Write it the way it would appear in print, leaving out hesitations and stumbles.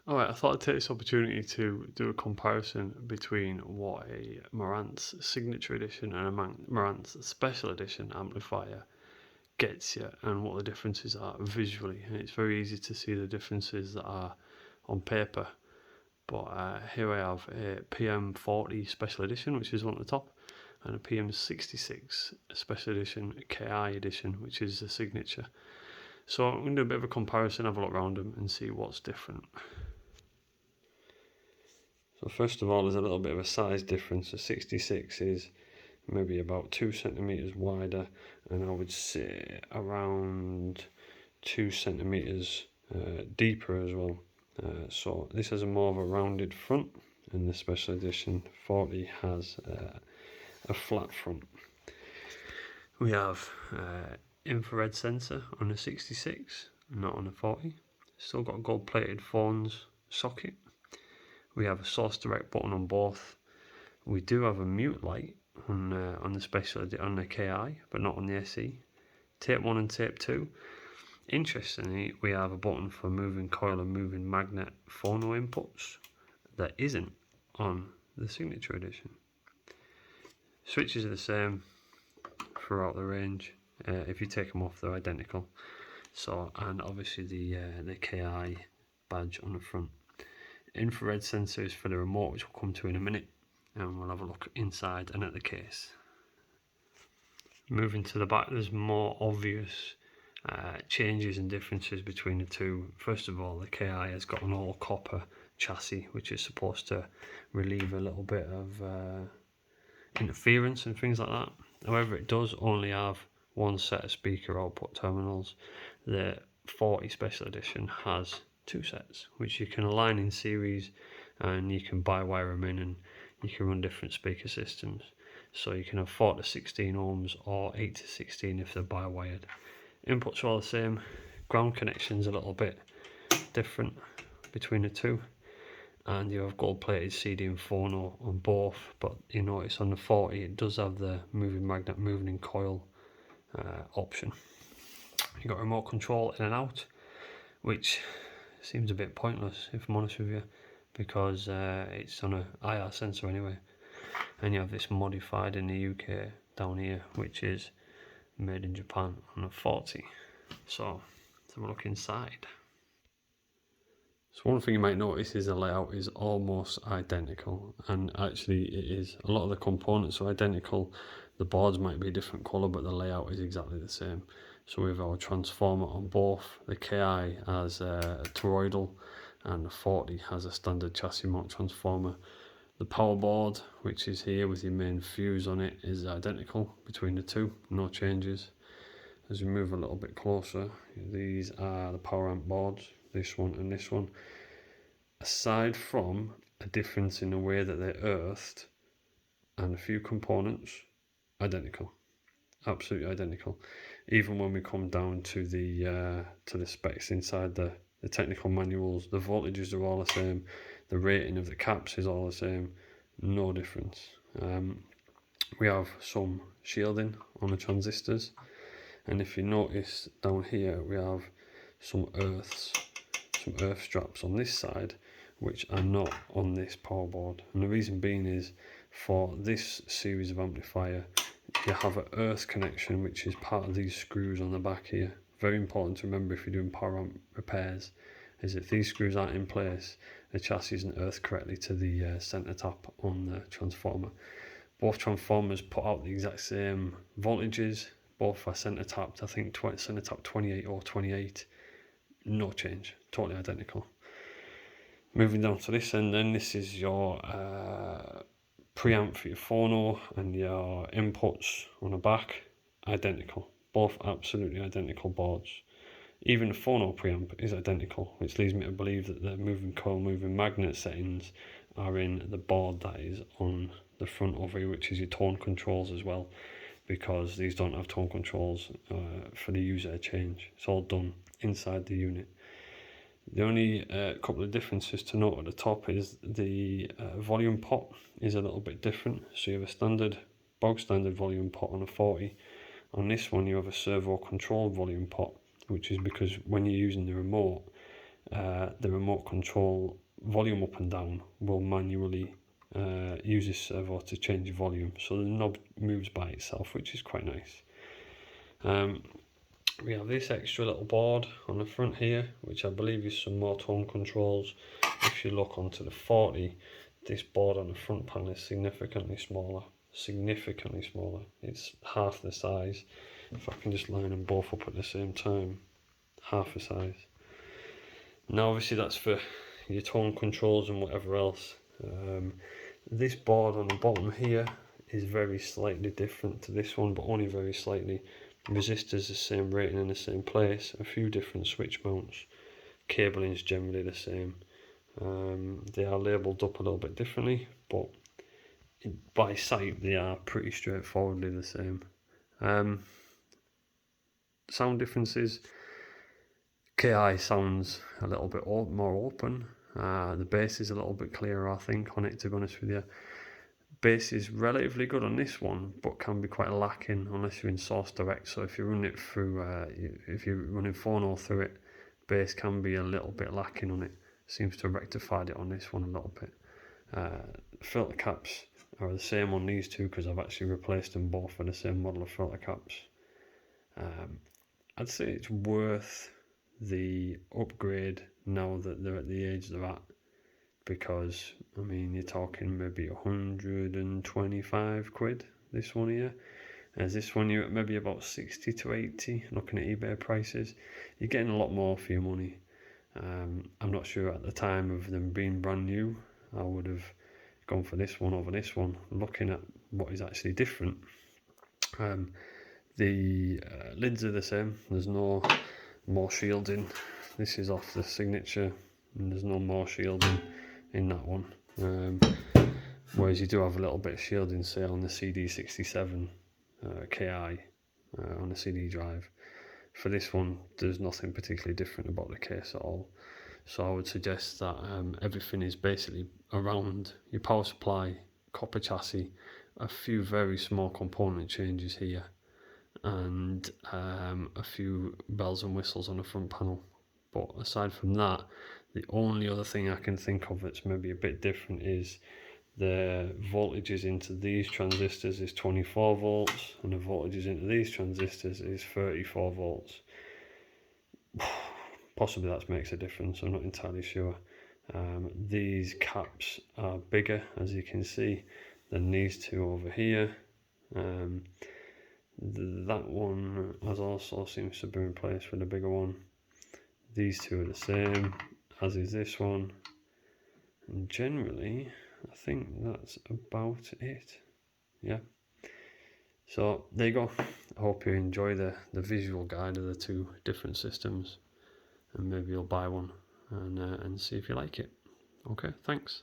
Alright, I thought I'd take this opportunity to do a comparison between what a Marantz Signature Edition and a Marantz Special Edition amplifier gets you and what the differences are visually. And it's very easy to see the differences that are on paper. But here I have a PM40 Special Edition, which is one at the top, and a PM66 Special Edition KI Edition, which is the Signature. So I'm going to do a bit of a comparison, have a look around them and see what's different. So first of all, there's a little bit of a size difference. The 66 is maybe about 2 centimeters wider, and I would say around 2 centimeters deeper as well. So this has a more of a rounded front, and the Special Edition 40 has a flat front. We have infrared sensor on the 66, not on the 40. Still got a gold plated phones socket. We have a source direct button on both. We do have a mute light on the KI, but not on the SE. Tape 1 and tape 2. Interestingly, we have a button for moving coil and moving magnet phono inputs that isn't on the Signature Edition. Switches are the same throughout the range. If you take them off, they're identical. So, and obviously the KI badge on the front. Infrared sensors for the remote, which we'll come to in a minute, and we'll have a look inside and at the case. Moving to the back, there's more obvious changes and differences between the two. First of all, the KI has got an all copper chassis, which is supposed to relieve a little bit of interference and things like that. However, it does only have one set of speaker output terminals. The 40 Special Edition has 2 sets, which you can align in series, and you can bi-wire them in, and you can run different speaker systems. So you can have 4 to 16 ohms or 8 to 16 if they're bi-wired. Inputs are all the same. Ground connection's a little bit different between the two, and you have gold plated CD and phono on both, but you notice on the 40 it does have the moving magnet, moving in coil option. You've got remote control in and out, which seems a bit pointless if I'm honest with you, because it's on an IR sensor anyway. And you have this modified in the UK down here, which is made in Japan on a 40. So let's have a look inside. So one thing you might notice is the layout is almost identical, and actually it is. A lot of the components are identical. The boards might be a different colour, but the layout is exactly the same. So we have our transformer on both. The KI has a toroidal, and the 40 has a standard chassis mount transformer. The power board, which is here with your main fuse on it, is identical between the two, no changes. As we move a little bit closer, these are the power amp boards, this one and this one. Aside from a difference in the way that they're earthed and a few components, identical, absolutely identical. Even when we come down to the specs inside the technical manuals, the voltages are all the same, the rating of the caps is all the same, no difference. We have some shielding on the transistors, and if you notice down here we have some earth straps on this side which are not on this power board, and the reason being is for this series of amplifier you have an earth connection which is part of these screws on the back here. Very important to remember if you're doing power amp repairs, is if these screws aren't in place, the chassis isn't earthed correctly to the centre tap on the transformer. Both transformers put out the exact same voltages, both are centre tapped, I think centre tap 28 or 28, no change, totally identical. Moving down to this end then, this is your preamp for your phono and your inputs on the back, identical, both absolutely identical boards. Even the phono preamp is identical, which leads me to believe that the moving coil, moving magnet settings are in the board that is on the front over here, which is your tone controls as well, because these don't have tone controls for the user change. It's all done inside the unit. The only couple of differences to note at the top is the volume pot is a little bit different. So you have a bog standard volume pot on a 40. On this one you have a servo control volume pot, which is because when you're using the remote remote control volume up and down will manually use this servo to change the volume, so the knob moves by itself, which is quite nice. We have this extra little board on the front here, which I believe is some more tone controls. If you look onto the 40, this board on the front panel is significantly smaller. It's half the size. If I can just line them both up at the same time, half the size. Now obviously that's for your tone controls and whatever else. This board on the bottom here is very slightly different to this one, but only very slightly. Resistors the same rating in the same place, a few different switch mounts, cabling is generally the same. They are labelled up a little bit differently, but by sight they are pretty straightforwardly the same. Sound differences: KI sounds a little bit more open. The bass is a little bit clearer, I think, on it, to be honest with you. Bass is relatively good on this one, but can be quite lacking unless you're in source direct. So if you run it through, if you're running phono through it, bass can be a little bit lacking on it. Seems to have rectified it on this one a little bit. Filter caps are the same on these two because I've actually replaced them both for the same model of filter caps. I'd say it's worth the upgrade now that they're at the age they're at, because I mean you're talking maybe 125 quid this one here, as this one you're at maybe about 60 to 80 looking at eBay prices. You're getting a lot more for your money. I'm not sure at the time of them being brand new I would have gone for this one over this one, looking at what is actually different. The lids are the same, there's no more shielding. This is off the Signature and there's no more shielding in that one, whereas you do have a little bit of shielding, say on the CD67 Ki on the CD drive. For this one there's nothing particularly different about the case at all, so I would suggest that everything is basically around your power supply, copper chassis, a few very small component changes here, and a few bells and whistles on the front panel. But aside from that, the only other thing I can think of that's maybe a bit different is the voltages into these transistors is 24 volts and the voltages into these transistors is 34 volts. Possibly that makes a difference, I'm not entirely sure. These caps are bigger, as you can see, than these two over here. That one has also seems to be replaced with a bigger one. These two are the same, as is this one, and generally I think that's about it. Yeah, so there you go. I hope you enjoy the visual guide of the two different systems, and maybe you'll buy one and see if you like it. Okay, thanks.